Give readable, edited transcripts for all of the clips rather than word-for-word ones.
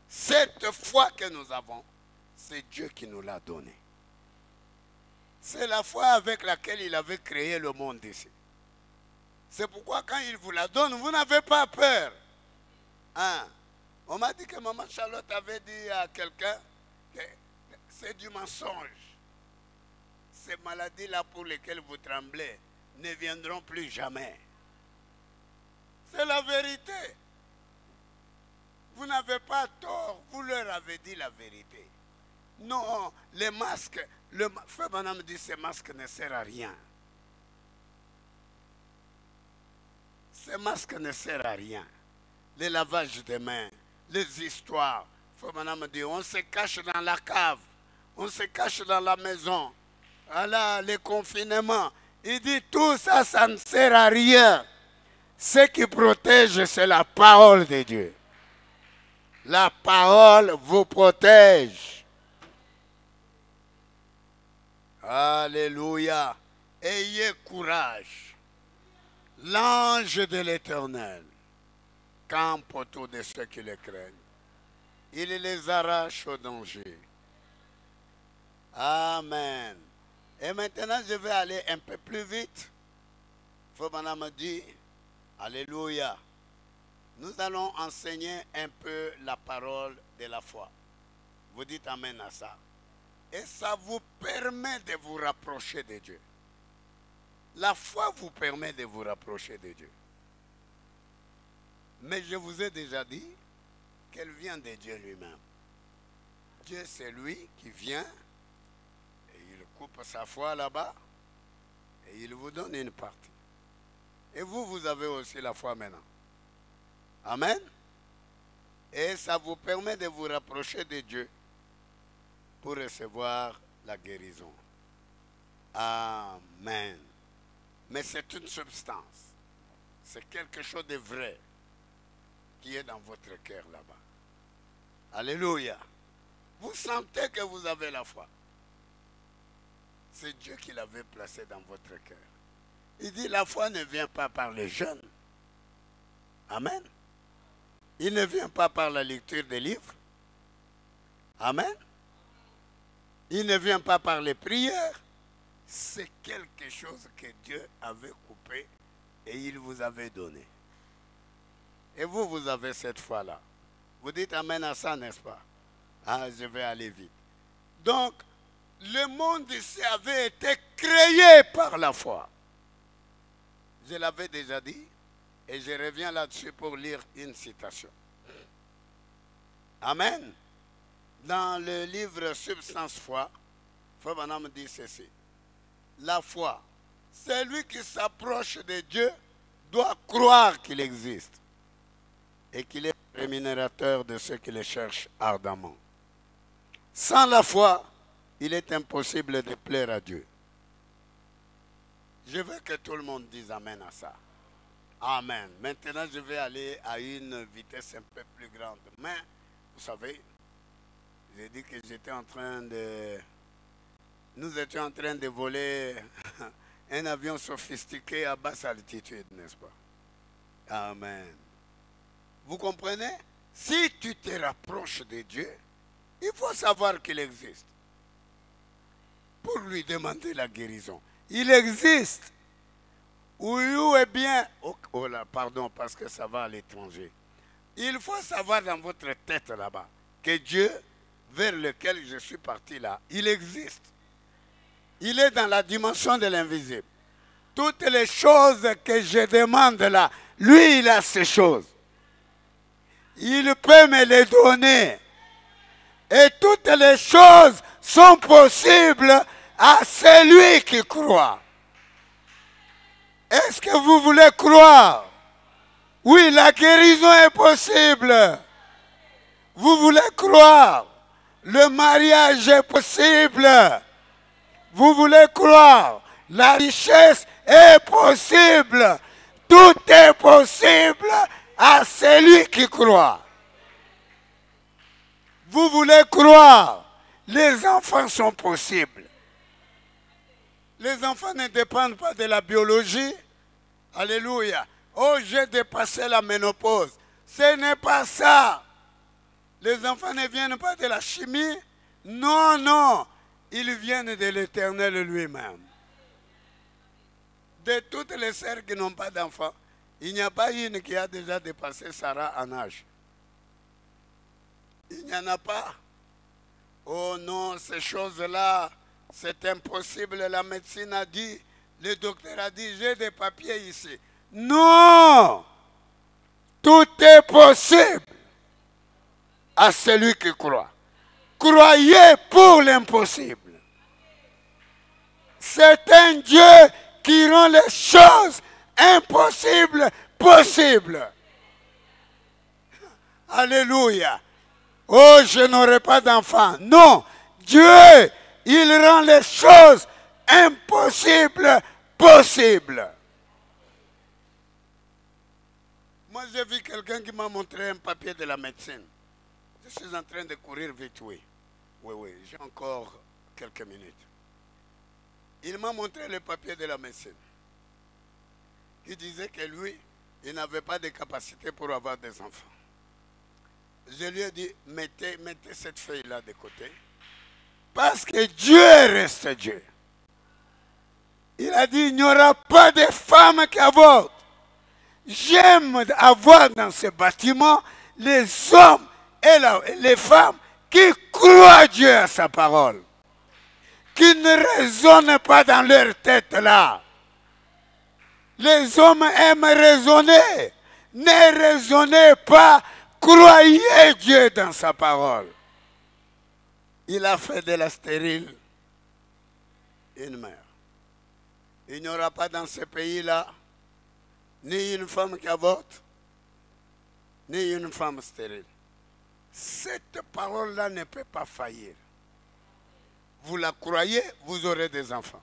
Cette foi que nous avons, c'est Dieu qui nous l'a donnée. C'est la foi avec laquelle il avait créé le monde ici. C'est pourquoi quand il vous la donne, vous n'avez pas peur. Hein? On m'a dit que maman Charlotte avait dit à quelqu'un que c'est du mensonge. Ces maladies-là pour lesquelles vous tremblez ne viendront plus jamais. C'est la vérité. Vous n'avez pas tort, vous leur avez dit la vérité. Non, les masques, Frère Branham dit que ces masques ne servent à rien. Ces masques ne servent à rien. Les lavages de mains, les histoires. Frère Branham dit, on se cache dans la cave, on se cache dans la maison. Voilà, les confinements. Il dit, tout ça, ça ne sert à rien. Ce qui protège, c'est la parole de Dieu. La parole vous protège. Alléluia. Ayez courage. L'ange de l'Éternel campe autour de ceux qui le craignent. Il les arrache au danger. Amen. Et maintenant, je vais aller un peu plus vite. Frère Branham me dit, alléluia. Nous allons enseigner un peu la parole de la foi. Vous dites amen à ça. Et ça vous permet de vous rapprocher de Dieu. La foi vous permet de vous rapprocher de Dieu. Mais je vous ai déjà dit qu'elle vient de Dieu lui-même. Dieu, c'est lui qui vient et il coupe sa foi là-bas et il vous donne une partie. Et vous, vous avez aussi la foi maintenant. Amen. Et ça vous permet de vous rapprocher de Dieu pour recevoir la guérison. Amen. Mais c'est une substance. C'est quelque chose de vrai qui est dans votre cœur là-bas. Alléluia. Vous sentez que vous avez la foi. C'est Dieu qui l'avait placée dans votre cœur. Il dit la foi ne vient pas par les jeunes. Amen. Il ne vient pas par la lecture des livres. Amen. Il ne vient pas par les prières. C'est quelque chose que Dieu avait coupé et il vous avait donné. Et vous, vous avez cette foi-là. Vous dites amen à ça, n'est-ce pas? Ah, je vais aller vite. Donc, le monde ici avait été créé par la foi. Je l'avais déjà dit et je reviens là-dessus pour lire une citation. Amen. Dans le livre Substance Foi, Frère Branham dit ceci. La foi, celui qui s'approche de Dieu doit croire qu'il existe et qu'il est rémunérateur de ceux qui le cherchent ardemment. Sans la foi, il est impossible de plaire à Dieu. Je veux que tout le monde dise amen à ça. Amen. Maintenant, je vais aller à une vitesse un peu plus grande. Mais, vous savez, j'ai dit que j'étais en train de... Nous étions en train de voler un avion sophistiqué à basse altitude, n'est-ce pas? Amen. Vous comprenez? Si tu te rapproches de Dieu, il faut savoir qu'il existe. Pour lui demander la guérison. Il existe. Où est bien... Oh là, pardon, parce que ça va à l'étranger. Il faut savoir dans votre tête là-bas que Dieu, vers lequel je suis parti là, il existe. Il est dans la dimension de l'invisible. Toutes les choses que je demande là, lui, il a ces choses. Il peut me les donner. Et toutes les choses sont possibles à celui qui croit. Est-ce que vous voulez croire? Oui, la guérison est possible. Vous voulez croire? Le mariage est possible. Vous voulez croire? La richesse est possible. Tout est possible à celui qui croit. Vous voulez croire? Les enfants sont possibles. Les enfants ne dépendent pas de la biologie. Alléluia. Oh, j'ai dépassé la ménopause. Ce n'est pas ça. Les enfants ne viennent pas de la chimie. Non, non. Ils viennent de l'Éternel lui-même. De toutes les sœurs qui n'ont pas d'enfants, il n'y a pas une qui a déjà dépassé Sarah en âge. Il n'y en a pas. Oh non, ces choses-là, c'est impossible. La médecine a dit, le docteur a dit, j'ai des papiers ici. Non! Tout est possible à celui qui croit. Croyez pour l'impossible. C'est un Dieu qui rend les choses impossibles possibles. Alléluia. Oh, je n'aurai pas d'enfant. Non, Dieu, il rend les choses impossibles possibles. Moi, j'ai vu quelqu'un qui m'a montré un papier de la médecine. Je suis en train de courir vite, oui. Oui, j'ai encore quelques minutes. Il m'a montré le papier de la médecine. Il disait que lui, il n'avait pas de capacité pour avoir des enfants. Je lui ai dit, mettez cette feuille-là de côté. Parce que Dieu reste Dieu. Il a dit, il n'y aura pas de femmes qui avortent. J'aime avoir dans ce bâtiment les hommes et les femmes qui croient Dieu à sa parole. Qui ne raisonnent pas dans leur tête là. Les hommes aiment raisonner. Ne raisonnez pas. Croyez Dieu dans sa parole. Il a fait de la stérile une mère. Il n'y aura pas dans ce pays-là ni une femme qui avorte, ni une femme stérile. Cette parole-là ne peut pas faillir. Vous la croyez, vous aurez des enfants.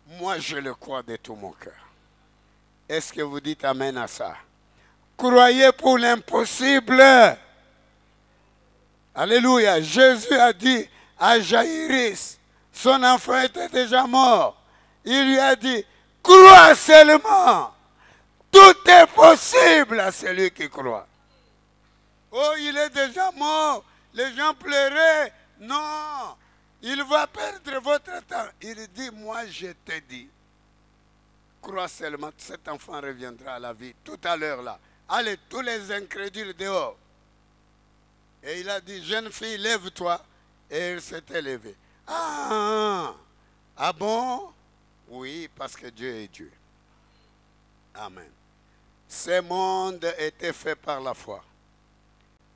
Moi, je le crois de tout mon cœur. Est-ce que vous dites amen à ça? Croyez pour l'impossible. Alléluia. Jésus a dit à Jaïris, son enfant était déjà mort. Il lui a dit, crois seulement. Tout est possible à celui qui croit. Oh, il est déjà mort. Les gens pleuraient. Non, il va perdre votre temps. Il dit, moi je te dis, crois seulement, cet enfant reviendra à la vie tout à l'heure là. Allez, tous les incrédules dehors. Et il a dit, jeune fille, lève-toi. Et elle s'était levée. Ah bon? Oui, parce que Dieu est Dieu. Amen. Ce monde était fait par la foi.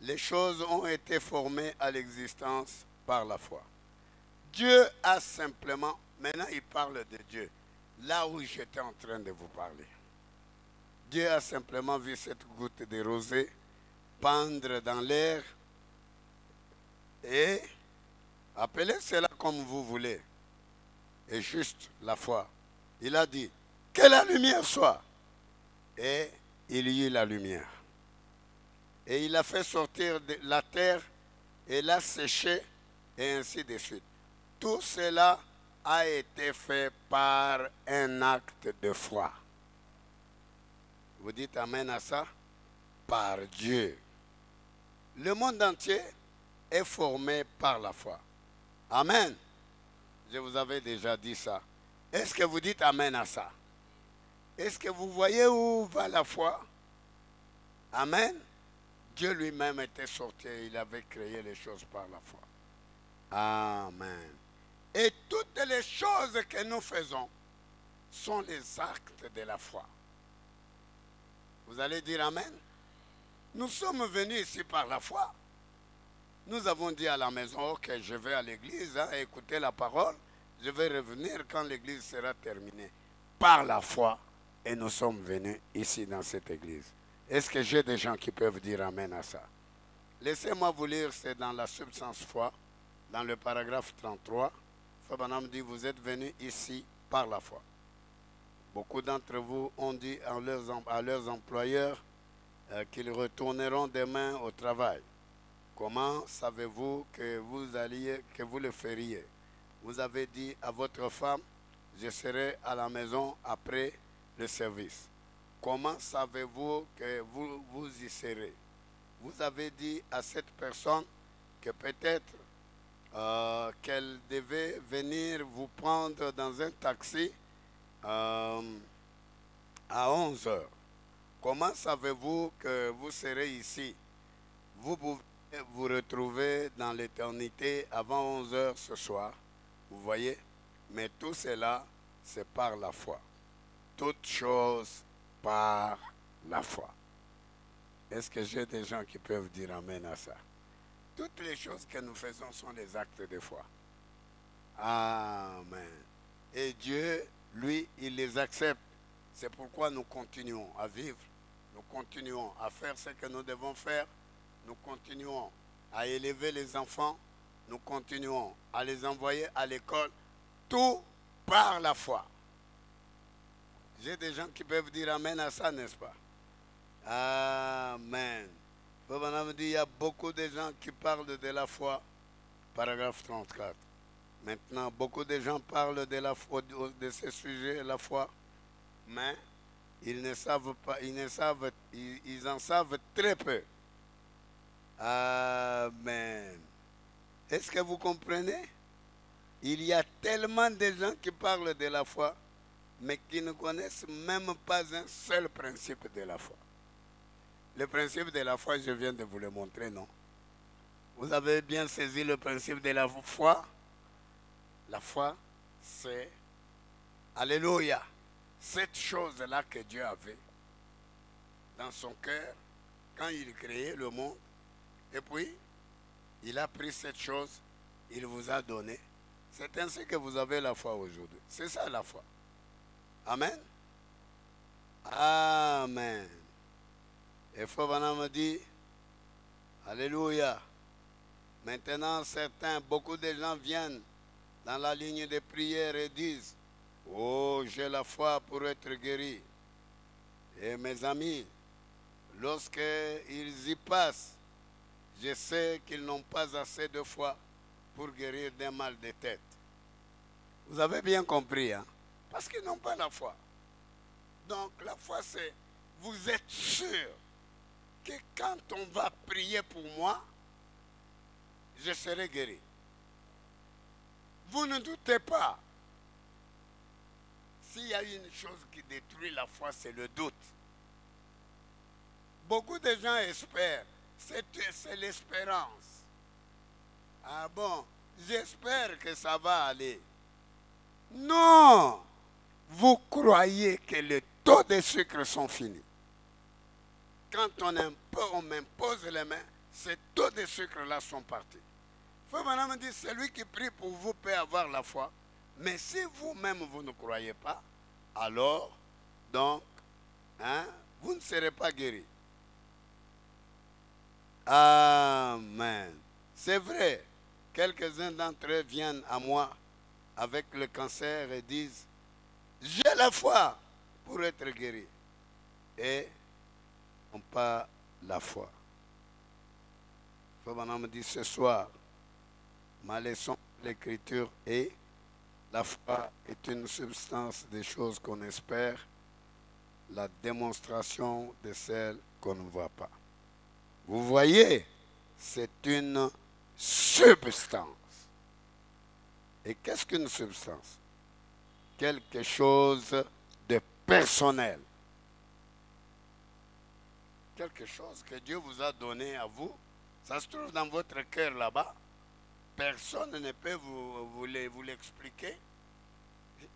Les choses ont été formées à l'existence par la foi. Dieu a simplement, maintenant il parle de Dieu, là où j'étais en train de vous parler. Dieu a simplement vu cette goutte de rosée pendre dans l'air et appelez cela comme vous voulez. Et juste la foi. Il a dit, que la lumière soit. Et il y eut la lumière. Et il a fait sortir de la terre et l'a séché et ainsi de suite. Tout cela a été fait par un acte de foi. Vous dites amen à ça? Par Dieu. Le monde entier est formé par la foi. Amen. Je vous avais déjà dit ça. Est-ce que vous dites amen à ça? Est-ce que vous voyez où va la foi? Amen. Dieu lui-même était sorti et il avait créé les choses par la foi. Amen. Et toutes les choses que nous faisons sont les actes de la foi. Vous allez dire amen? Nous sommes venus ici par la foi. Nous avons dit à la maison, ok, je vais à l'église, écouter la parole. Je vais revenir quand l'église sera terminée. Par la foi, et nous sommes venus ici dans cette église. Est-ce que j'ai des gens qui peuvent dire amen à ça? Laissez-moi vous lire, c'est dans la substance foi, dans le paragraphe 33. Fabanam dit, vous êtes venus ici par la foi. Beaucoup d'entre vous ont dit à leurs employeurs qu'ils retourneront demain au travail. Comment savez-vous que vous le feriez? Vous avez dit à votre femme, je serai à la maison après le service. Comment savez-vous que vous y serez? vous avez dit à cette personne que peut-être qu'elle devait venir vous prendre dans un taxi à 11 heures. Comment savez-vous que vous serez ici? Vous pouvez vous retrouver dans l'éternité avant 11 heures ce soir. Vous voyez? Mais tout cela, c'est par la foi. Toutes choses par la foi. Est-ce que j'ai des gens qui peuvent dire amen à ça? Toutes les choses que nous faisons sont des actes de foi. Amen. Et Dieu, lui, il les accepte. C'est pourquoi nous continuons à vivre. Nous continuons à faire ce que nous devons faire. Nous continuons à élever les enfants. Nous continuons à les envoyer à l'école. Tout par la foi. J'ai des gens qui peuvent dire amen à ça, n'est-ce pas? Amen. Me dit, il y a beaucoup de gens qui parlent de la foi. Paragraphe 34. Maintenant, beaucoup de gens parlent de la foi, de ce sujet, la foi, mais ils ne savent pas, ils en savent très peu. Amen. Est-ce que vous comprenez? Il y a tellement de gens qui parlent de la foi, mais qui ne connaissent même pas un seul principe de la foi. Le principe de la foi, je viens de vous le montrer, non? Vous avez bien saisi le principe de la foi? La foi, c'est, alléluia, cette chose-là que Dieu avait dans son cœur quand il créait le monde. Et puis, il a pris cette chose, il vous a donné. C'est ainsi que vous avez la foi aujourd'hui. C'est ça la foi. Amen. Amen. Et Fobana me dit, alléluia. Maintenant, beaucoup de gens viennent dans la ligne de prière et disent, oh, j'ai la foi pour être guéri. Et mes amis, lorsqu'ils y passent, je sais qu'ils n'ont pas assez de foi pour guérir d'un mal de tête. Vous avez bien compris, hein? Parce qu'ils n'ont pas la foi. Donc la foi, c'est, vous êtes sûr que quand on va prier pour moi, je serai guéri. Vous ne doutez pas. S'il y a une chose qui détruit la foi, c'est le doute. Beaucoup de gens espèrent. C'est l'espérance. Ah bon, j'espère que ça va aller. Non! Vous croyez que les taux de sucre sont finis. Quand on m'impose les mains, ces taux de sucre-là sont partis. Faut maintenant me dire, celui qui prie pour vous peut avoir la foi. Mais si vous-même, vous ne croyez pas, alors, donc, hein, vous ne serez pas guéri. Amen. C'est vrai, quelques-uns d'entre eux viennent à moi avec le cancer et disent, j'ai la foi pour être guéri. Et n'ont pas la foi. Fabana me dit ce soir, ma leçon de l'écriture est, la foi est une substance des choses qu'on espère, la démonstration de celles qu'on ne voit pas. Vous voyez, c'est une substance. Et qu'est-ce qu'une substance? Quelque chose de personnel. Quelque chose que Dieu vous a donné à vous. Ça se trouve dans votre cœur là-bas. Personne ne peut vous l'expliquer.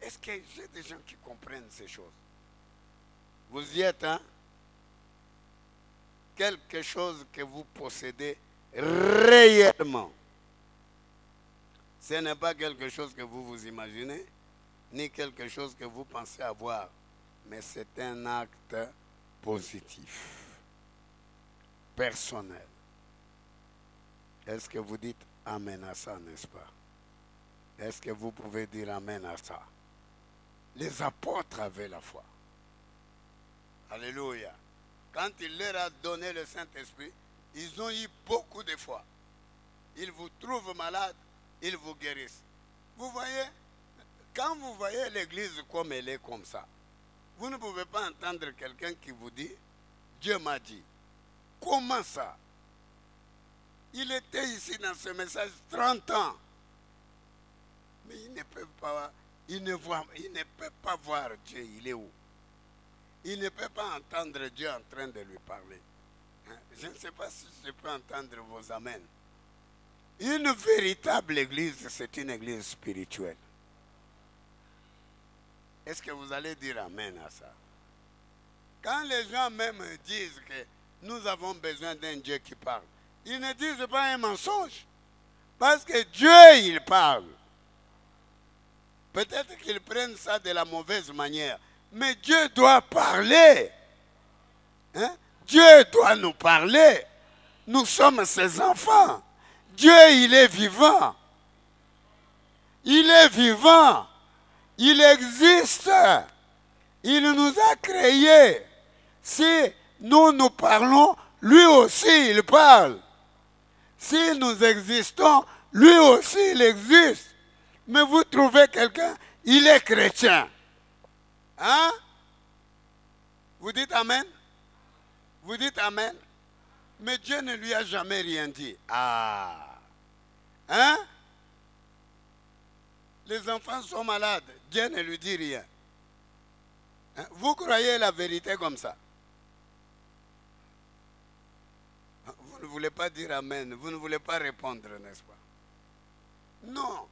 Est-ce que j'ai des gens qui comprennent ces choses? Vous y êtes, hein? Quelque chose que vous possédez réellement. Ce n'est pas quelque chose que vous vous imaginez, ni quelque chose que vous pensez avoir, mais c'est un acte positif, personnel. Est-ce que vous dites amen à ça, n'est-ce pas? Est-ce que vous pouvez dire amen à ça? Les apôtres avaient la foi. Alléluia. Quand il leur a donné le Saint-Esprit, ils ont eu beaucoup de foi. Ils vous trouvent malade, ils vous guérissent. Vous voyez, quand vous voyez l'église comme elle est comme ça, vous ne pouvez pas entendre quelqu'un qui vous dit, Dieu m'a dit. Comment ça? Il était ici dans ce message 30 ans. Mais il ne peut pas, il ne peut pas voir Dieu. Il est où? Il ne peut pas entendre Dieu en train de lui parler. Je ne sais pas si je peux entendre vos amens. Une véritable église, c'est une église spirituelle. Est-ce que vous allez dire amen à ça? Quand les gens même disent que nous avons besoin d'un Dieu qui parle, ils ne disent pas un mensonge. Parce que Dieu, il parle. Peut-être qu'ils prennent ça de la mauvaise manière. Mais Dieu doit parler. Hein? Dieu doit nous parler. Nous sommes ses enfants. Dieu, il est vivant. Il est vivant. Il existe. Il nous a créés. Si nous parlons, lui aussi, il parle. Si nous existons, lui aussi, il existe. Mais vous trouvez quelqu'un, il est chrétien. Hein? Vous dites amen? Vous dites amen? Mais Dieu ne lui a jamais rien dit. Ah! Hein? Les enfants sont malades. Dieu ne lui dit rien. Hein? Vous croyez la vérité comme ça? Vous ne voulez pas dire amen. Vous ne voulez pas répondre, n'est-ce pas? Non.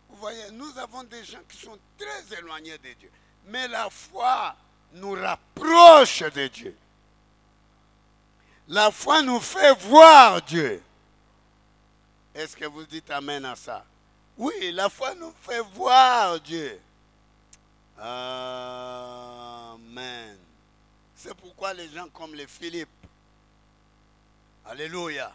Vous voyez, nous avons des gens qui sont très éloignés de Dieu. Mais la foi nous rapproche de Dieu. La foi nous fait voir Dieu. Est-ce que vous dites amen à ça? Oui, la foi nous fait voir Dieu. Amen. C'est pourquoi les gens comme les Philippe, alléluia.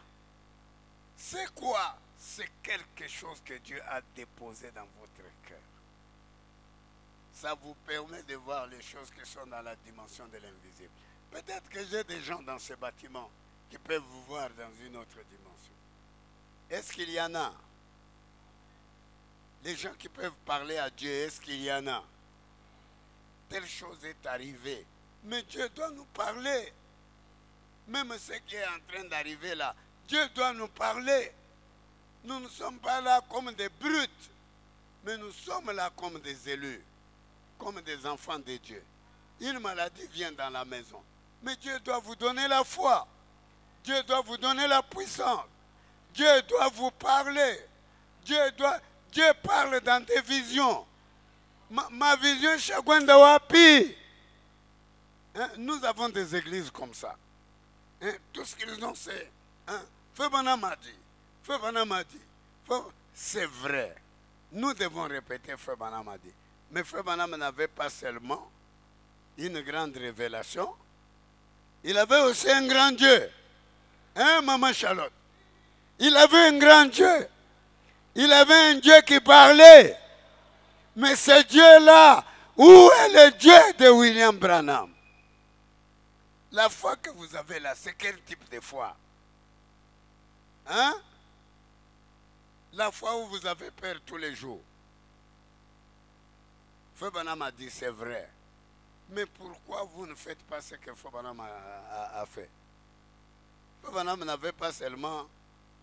C'est quoi? C'est quelque chose que Dieu a déposé dans votre cœur. Ça vous permet de voir les choses qui sont dans la dimension de l'invisible. Peut-être que j'ai des gens dans ce bâtiment qui peuvent vous voir dans une autre dimension. Est-ce qu'il y en a? Les gens qui peuvent parler à Dieu, est-ce qu'il y en a? Telle chose est arrivée. Mais Dieu doit nous parler. Même ce qui est en train d'arriver là, Dieu doit nous parler. Nous ne sommes pas là comme des brutes, mais nous sommes là comme des élus, comme des enfants de Dieu. Une maladie vient dans la maison, mais Dieu doit vous donner la foi. Dieu doit vous donner la puissance. Dieu doit vous parler. Dieu parle dans des visions. Ma vision, Chagwenda Wapi. Hein? Nous avons des églises comme ça. Hein? Tout ce qu'ils ont, c'est Febana m'a dit. Febana m'a dit. C'est vrai. Nous devons répéter Febana m'a dit. Mais Febana n'avait pas seulement une grande révélation. Il avait aussi un grand Dieu. Hein, Maman Charlotte? Il avait un grand Dieu. Il avait un Dieu qui parlait. Mais ce Dieu-là, où est le Dieu de William Branham? La foi que vous avez là, c'est quel type de foi? Hein? La foi où vous avez peur tous les jours. Feu Branham a dit, c'est vrai. Mais pourquoi vous ne faites pas ce que Feu Branham a fait? Feu Branham n'avait pas seulement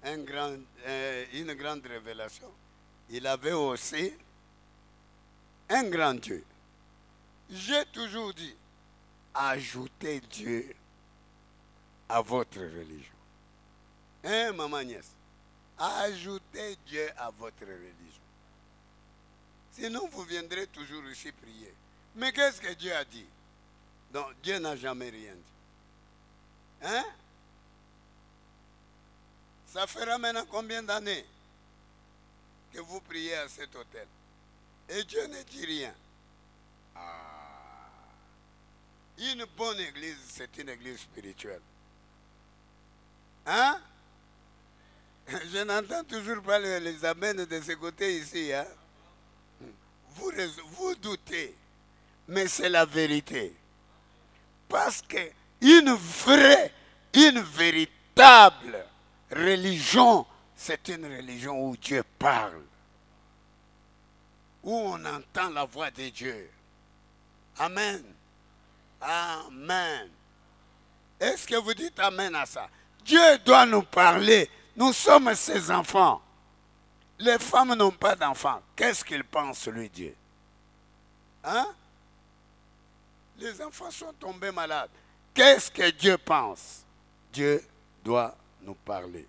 une grande révélation. Il avait aussi un grand Dieu. J'ai toujours dit, ajoutez Dieu à votre religion. Hein, maman nièce? Ajoutez Dieu à votre religion. Sinon, vous viendrez toujours ici prier. Mais qu'est-ce que Dieu a dit? Donc, Dieu n'a jamais rien dit. Hein? Ça fera maintenant combien d'années que vous priez à cet hôtel? Et Dieu ne dit rien. Une bonne église, c'est une église spirituelle. Hein? Je n'entends toujours pas les amens de ce côté ici. Hein? Vous doutez, mais c'est la vérité. Parce qu'une véritable religion, c'est une religion où Dieu parle. Où on entend la voix de Dieu. Amen. Amen. Est-ce que vous dites amen à ça? Dieu doit nous parler nous sommes ses enfants. Les femmes n'ont pas d'enfants. Qu'est-ce qu'ils pensent, lui, Dieu? Hein? Les enfants sont tombés malades. Qu'est-ce que Dieu pense? Dieu doit nous parler.